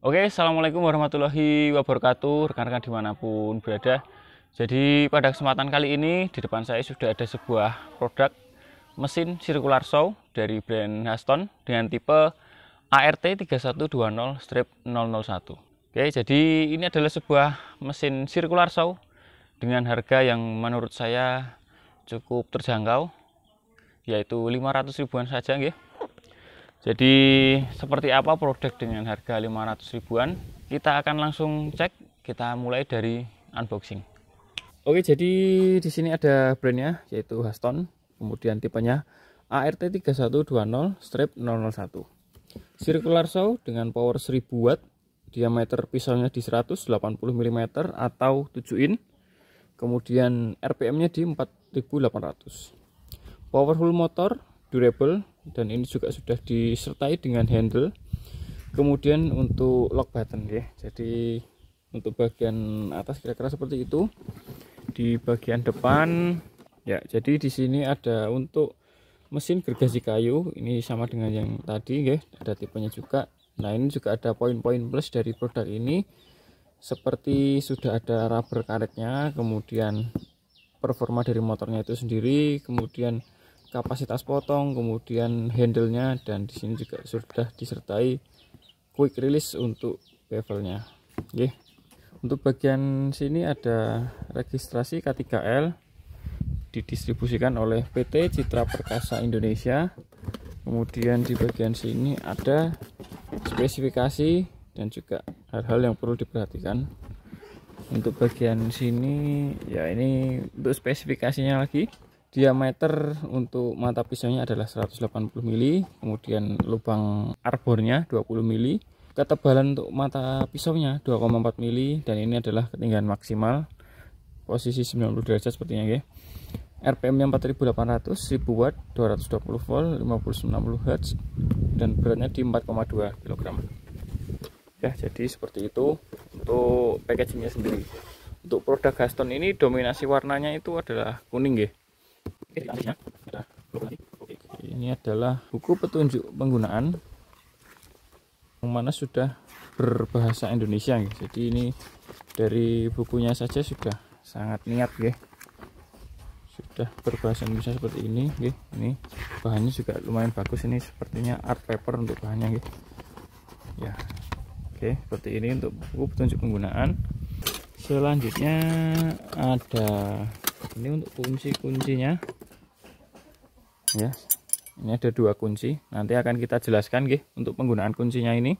Oke, assalamualaikum warahmatullahi wabarakatuh, rekan-rekan dimanapun berada. Jadi pada kesempatan kali ini di depan saya sudah ada sebuah produk mesin circular saw dari brand Haston dengan tipe ART 3120-001. Oke, jadi ini adalah sebuah mesin circular saw dengan harga yang menurut saya cukup terjangkau, yaitu 500 ribuan saja, nggih. Jadi seperti apa produk dengan harga 500 ribuan? Kita akan langsung cek. Kita mulai dari unboxing. Oke, jadi di sini ada brandnya yaitu Haston, kemudian tipenya ART 3120-001. Circular saw dengan power 1000 watt, diameter pisaunya di 180 mm atau 7 in. Kemudian RPM-nya di 4800. Powerful motor, durable, dan ini juga sudah disertai dengan handle. Kemudian untuk lock button ya, jadi untuk bagian atas kira-kira seperti itu. Di bagian depan ya, jadi di sini ada untuk mesin gergaji kayu, ini sama dengan yang tadi ya, ada tipenya juga. Nah, ini juga ada poin-poin plus dari produk ini, seperti sudah ada rubber karetnya, kemudian performa dari motornya itu sendiri, kemudian kapasitas potong, kemudian handle-nya, dan di sini juga sudah disertai quick release untuk bevelnya. Oke. Untuk bagian sini ada registrasi K3L, didistribusikan oleh PT Citra Perkasa Indonesia. Kemudian di bagian sini ada spesifikasi dan juga hal-hal yang perlu diperhatikan. Untuk bagian sini ya, ini untuk spesifikasinya lagi. Diameter untuk mata pisaunya adalah 180 mm, kemudian lubang arbornya 20 mm, ketebalan untuk mata pisaunya 2,4 mm, dan ini adalah ketinggian maksimal, posisi 90 derajat sepertinya ya. RPM-nya 4800, 1000 watt, 220 volt, 50-90 Hz, dan beratnya di 4,2 kg. Ya, jadi seperti itu untuk packagingnya sendiri. Untuk produk Haston ini dominasi warnanya itu adalah kuning ya. Ini adalah buku petunjuk penggunaan yang mana sudah berbahasa Indonesia ya. Jadi ini dari bukunya saja sudah sangat niat ya, sudah berbahasa Indonesia seperti ini ya. Ini bahannya juga lumayan bagus, ini sepertinya art paper untuk bahannya ya. Ya, oke, seperti ini untuk buku petunjuk penggunaan. Selanjutnya ada ini untuk kunci-kuncinya ya. Ini ada dua kunci, nanti akan kita jelaskan nggih untuk penggunaan kuncinya ini.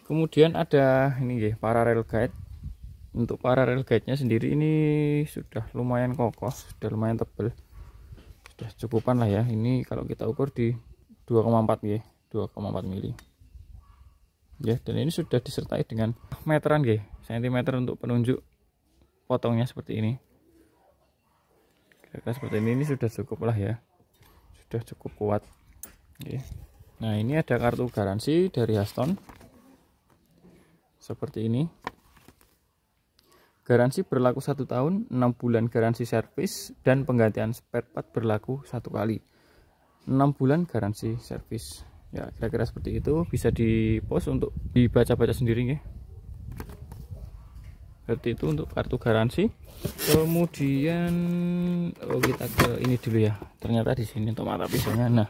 Kemudian ada ini nggih, parallel guide. Untuk parallel guide-nya sendiri ini sudah lumayan kokoh, sudah lumayan tebal, sudah cukupan lah ya. Ini kalau kita ukur di 2,4 nggih, 2,4 mili ya. Dan ini sudah disertai dengan meteran nggih, sentimeter untuk penunjuk potongnya seperti ini. Kira-kira seperti ini sudah cukup lah ya, sudah cukup kuat. Oke. Nah, ini ada kartu garansi dari Haston seperti ini. Garansi berlaku 1 tahun, 6 bulan garansi servis, dan penggantian spare part berlaku 1 kali. 6 bulan garansi servis ya, kira-kira seperti itu. Bisa di post untuk dibaca-baca sendiri ya. Seperti itu untuk kartu garansi. Kemudian kita ke ini dulu ya. Ternyata di sini untuk mata pisaunya. Nah,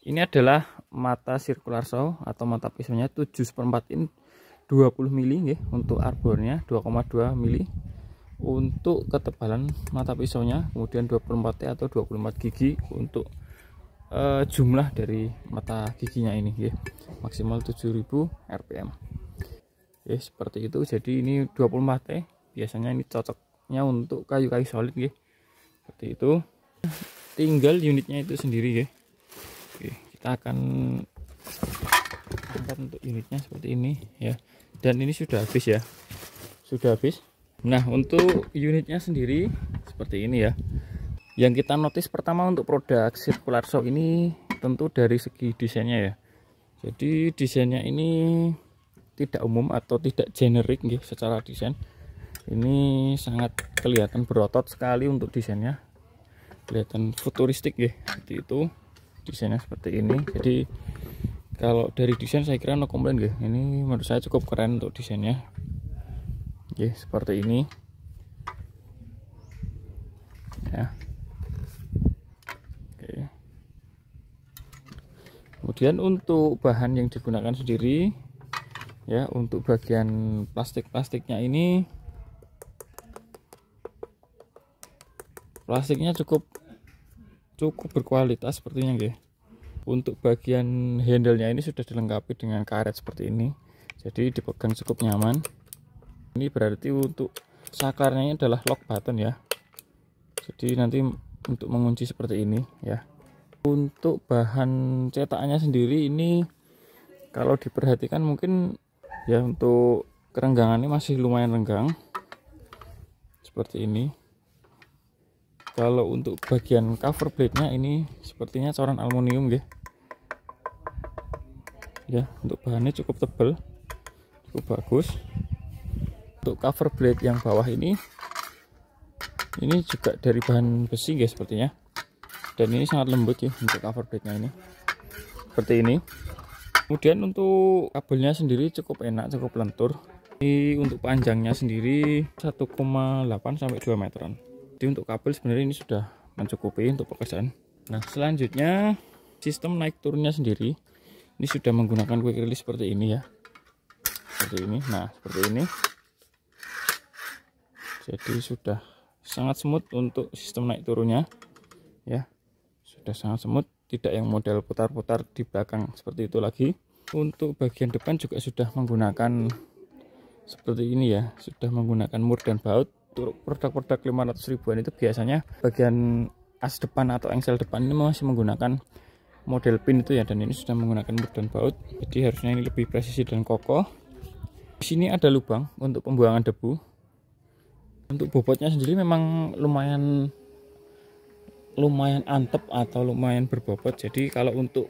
ini adalah mata circular saw atau mata pisaunya 7/4 in 20 mm ya. Untuk arbornya 2,2 mm. Untuk ketebalan mata pisaunya, kemudian 24T atau 24 gigi untuk jumlah dari mata giginya ini ya. Maksimal 7000 RPM. Ya, seperti itu. Jadi ini 24T, biasanya ini cocoknya untuk kayu-kayu solid ya. Seperti itu. Tinggal unitnya itu sendiri ya. Oke, kita akan tempat untuk unitnya seperti ini ya. Dan ini sudah habis ya, sudah habis. Nah, untuk unitnya sendiri seperti ini ya. Yang kita notice pertama untuk produk circular saw ini tentu dari segi desainnya ya. Jadi desainnya ini tidak umum atau tidak generik gitu secara desain. Ini sangat kelihatan berotot sekali untuk desainnya, kelihatan futuristik ya. Seperti itu desainnya seperti ini. Jadi Kalau dari desain saya kira no komplain ya. Ini menurut saya cukup keren untuk desainnya. Oke, seperti ini. Ya. Oke. Kemudian untuk bahan yang digunakan sendiri, ya, untuk bagian plastiknya ini, plastiknya cukup berkualitas sepertinya ya. Untuk bagian handle-nya ini sudah dilengkapi dengan karet seperti ini, jadi dipegang cukup nyaman. Ini berarti untuk sakarnya ini adalah lock button ya, jadi nanti untuk mengunci seperti ini ya. Untuk bahan cetakannya sendiri ini kalau diperhatikan mungkin ya, untuk kerenggangannya masih lumayan renggang seperti ini. Kalau untuk bagian cover blade-nya ini sepertinya coran aluminium ya. Ya, untuk bahannya cukup tebal, cukup bagus. Untuk cover blade yang bawah ini juga dari bahan besi guys sepertinya. Dan ini sangat lembut ya untuk cover blade-nya ini. Seperti ini. Kemudian untuk kabelnya sendiri cukup enak, cukup lentur. Ini untuk panjangnya sendiri 1,8 sampai 2 meteran. Jadi untuk kabel sebenarnya ini sudah mencukupi untuk pekerjaan. Nah, selanjutnya sistem naik turunnya sendiri ini sudah menggunakan quick release seperti ini ya, seperti ini. Nah, seperti ini, jadi sudah sangat smooth untuk sistem naik turunnya ya, sudah sangat smooth, tidak yang model putar-putar di belakang seperti itu lagi. Untuk bagian depan juga sudah menggunakan seperti ini ya, sudah menggunakan mur dan baut. Untuk produk-produk 500 ribuan itu biasanya bagian as depan atau engsel depan ini masih menggunakan model pin itu ya, dan ini sudah menggunakan mur dan baut, jadi harusnya ini lebih presisi dan kokoh. Di sini ada lubang untuk pembuangan debu. Untuk bobotnya sendiri memang lumayan antep atau lumayan berbobot, jadi kalau untuk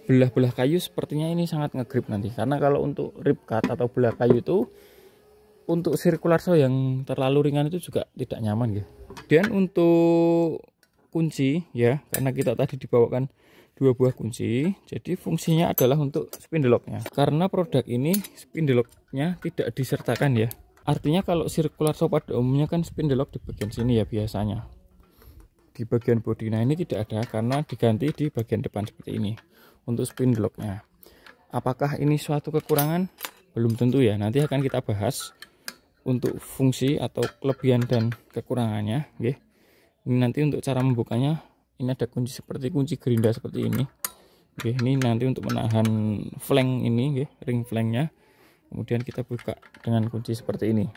belah-belah kayu sepertinya ini sangat ngegrip nanti, karena kalau untuk rip cut atau belah kayu itu untuk circular saw yang terlalu ringan itu juga tidak nyaman ya. Dan untuk kunci ya, karena kita tadi dibawakan 2 buah kunci, jadi fungsinya adalah untuk spindle locknya. Karena produk ini spindle locknya tidak disertakan ya. Artinya kalau circular saw pada umumnya kan spindle lock di bagian sini ya biasanya. Di bagian bodi, nah ini tidak ada karena diganti di bagian depan seperti ini untuk spindle locknya. Apakah ini suatu kekurangan? Belum tentu ya, nanti akan kita bahas untuk fungsi atau kelebihan dan kekurangannya ya. Ini nanti untuk cara membukanya, ini ada kunci seperti kunci gerinda seperti ini. Oke, ini nanti untuk menahan flank ini ya, ring flanknya. Kemudian kita buka dengan kunci seperti ini.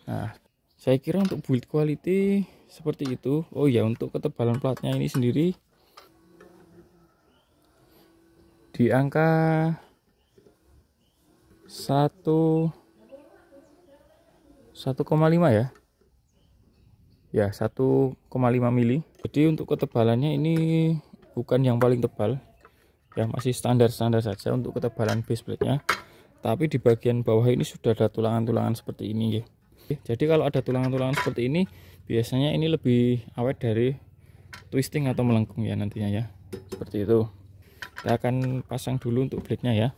Nah, saya kira untuk build quality seperti itu. Oh ya, untuk ketebalan platnya ini sendiri di angka 1,5 ya. Ya, 1,5 mili. Jadi untuk ketebalannya ini bukan yang paling tebal. Ya, masih standar-standar saja untuk ketebalan base plate-nya. Tapi di bagian bawah ini sudah ada tulangan-tulangan seperti ini ya. Jadi kalau ada tulangan-tulangan seperti ini, biasanya ini lebih awet dari twisting atau melengkung ya nantinya ya. Seperti itu. Kita akan pasang dulu untuk blade-nya ya.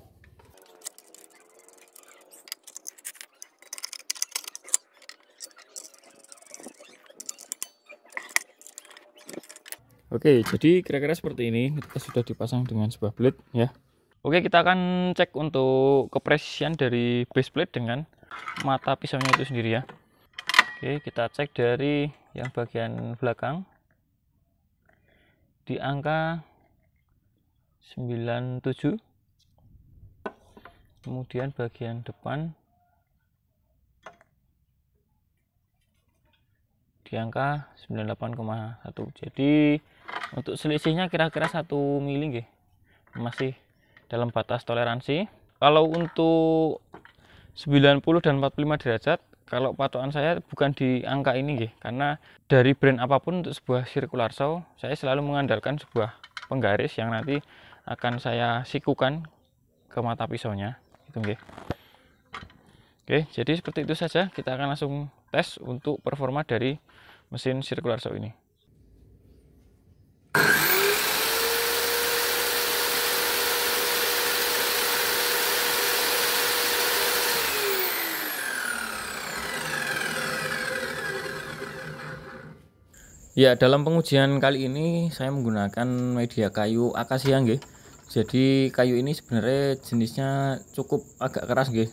Oke, jadi kira-kira seperti ini. Kita sudah dipasang dengan sebuah blade ya. Oke, kita akan cek untuk kepresisian dari base plate dengan mata pisaunya itu sendiri ya. Oke, kita cek dari yang bagian belakang di angka 97. Kemudian bagian depan di angka 98,1. Jadi untuk selisihnya kira-kira 1 mili nggih. Masih dalam batas toleransi. Kalau untuk 90 dan 45 derajat, kalau patokan saya bukan di angka ini nggih, karena dari brand apapun untuk sebuah circular saw, saya selalu mengandalkan sebuah penggaris yang nanti akan saya sikukan ke mata pisaunya, gitu nggih. Oke, jadi seperti itu saja. Kita akan langsung tes untuk performa dari mesin circular saw ini. Ya, dalam pengujian kali ini saya menggunakan media kayu akasia nggih. Jadi kayu ini sebenarnya jenisnya cukup agak keras nggih.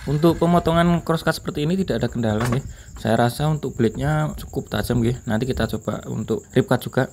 Untuk pemotongan crosscut seperti ini tidak ada kendala nih. Saya rasa untuk blade-nya cukup tajam nih. Nanti kita coba untuk ripcut juga.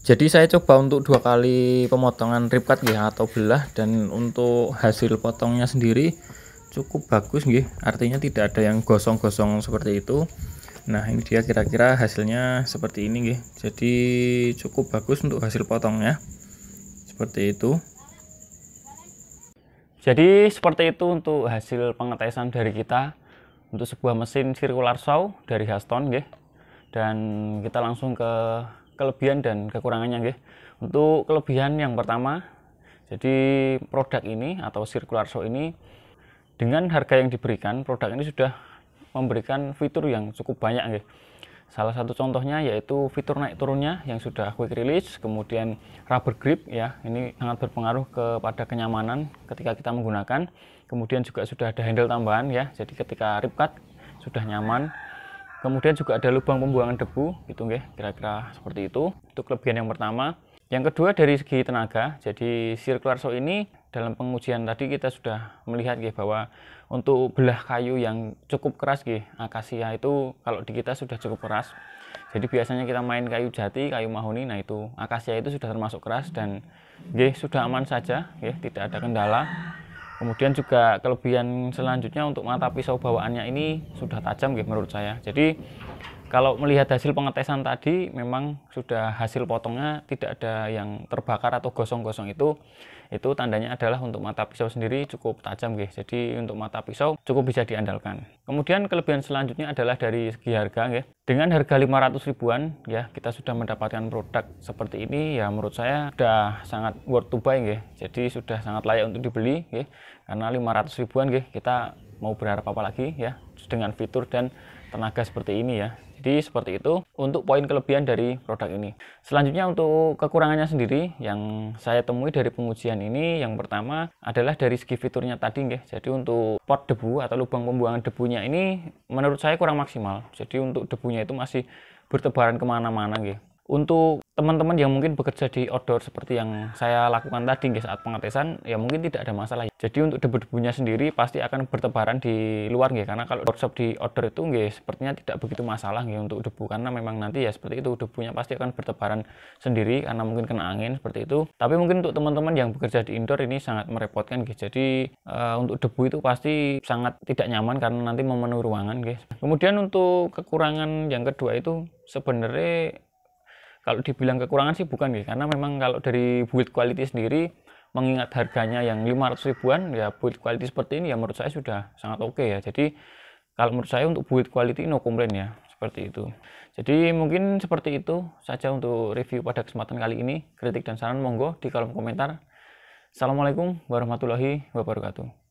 Jadi saya coba untuk 2 kali pemotongan ripcut ya atau belah, dan untuk hasil potongnya sendiri cukup bagus nggih. Artinya tidak ada yang gosong-gosong seperti itu. Nah, ini dia kira-kira hasilnya seperti ini nggih. Jadi cukup bagus untuk hasil potongnya. Seperti itu. Jadi seperti itu untuk hasil pengetesan dari kita untuk sebuah mesin circular saw dari Haston nggih. Dan kita langsung ke kelebihan dan kekurangannya nggih. Untuk kelebihan yang pertama, jadi produk ini atau circular saw ini dengan harga yang diberikan, produk ini sudah memberikan fitur yang cukup banyak nggih. Salah satu contohnya yaitu fitur naik turunnya yang sudah quick release, kemudian rubber grip ya, ini sangat berpengaruh kepada kenyamanan ketika kita menggunakan. Kemudian juga sudah ada handle tambahan ya, jadi ketika ripcut sudah nyaman. Kemudian juga ada lubang pembuangan debu gitu nggih, kira-kira seperti itu. Itu kelebihan yang pertama. Yang kedua dari segi tenaga, jadi circular saw ini dalam pengujian tadi kita sudah melihat nggih bahwa untuk belah kayu yang cukup keras nggih, akasia itu kalau di kita sudah cukup keras. Jadi biasanya kita main kayu jati, kayu mahoni, nah itu akasia itu sudah termasuk keras dan nggih sudah aman saja nggih, tidak ada kendala. Kemudian juga kelebihan selanjutnya untuk mata pisau bawaannya ini sudah tajam nggih menurut saya. Jadi kalau melihat hasil pengetesan tadi memang sudah hasil potongnya tidak ada yang terbakar atau gosong-gosong, itu tandanya adalah untuk mata pisau sendiri cukup tajam nggih. Jadi untuk mata pisau cukup bisa diandalkan. Kemudian kelebihan selanjutnya adalah dari segi harga nggih. Dengan harga 500 ribuan ya kita sudah mendapatkan produk seperti ini ya, menurut saya sudah sangat worth to buy nggih. Jadi sudah sangat layak untuk dibeli nggih. Karena 500 ribuan nggih kita mau berharap apa lagi ya dengan fitur dan tenaga seperti ini ya. Jadi seperti itu untuk poin kelebihan dari produk ini. Selanjutnya untuk kekurangannya sendiri yang saya temui dari pengujian ini, yang pertama adalah dari segi fiturnya tadi nggih. Jadi untuk pot debu atau lubang pembuangan debunya ini menurut saya kurang maksimal. Jadi untuk debunya itu masih bertebaran kemana-mana nggih. Untuk teman-teman yang mungkin bekerja di outdoor seperti yang saya lakukan tadi nggih saat pengetesan, ya mungkin tidak ada masalah. Jadi untuk debu-debunya sendiri pasti akan bertebaran di luar nggih, karena kalau workshop di outdoor itu nggih sepertinya tidak begitu masalah nggih untuk debu, karena memang nanti ya seperti itu debunya pasti akan bertebaran sendiri karena mungkin kena angin seperti itu. Tapi mungkin untuk teman-teman yang bekerja di indoor ini sangat merepotkan nggih. Jadi untuk debu itu pasti sangat tidak nyaman karena nanti memenuhi ruangan nggih. Kemudian untuk kekurangan yang kedua itu sebenarnya kalau dibilang kekurangan sih bukan ya, karena memang kalau dari build quality sendiri, mengingat harganya yang 500 ribuan, ya build quality seperti ini ya menurut saya sudah sangat oke ya. Jadi kalau menurut saya untuk build quality no complain ya, seperti itu. Jadi mungkin seperti itu saja untuk review pada kesempatan kali ini. Kritik dan saran monggo di kolom komentar. Assalamualaikum warahmatullahi wabarakatuh.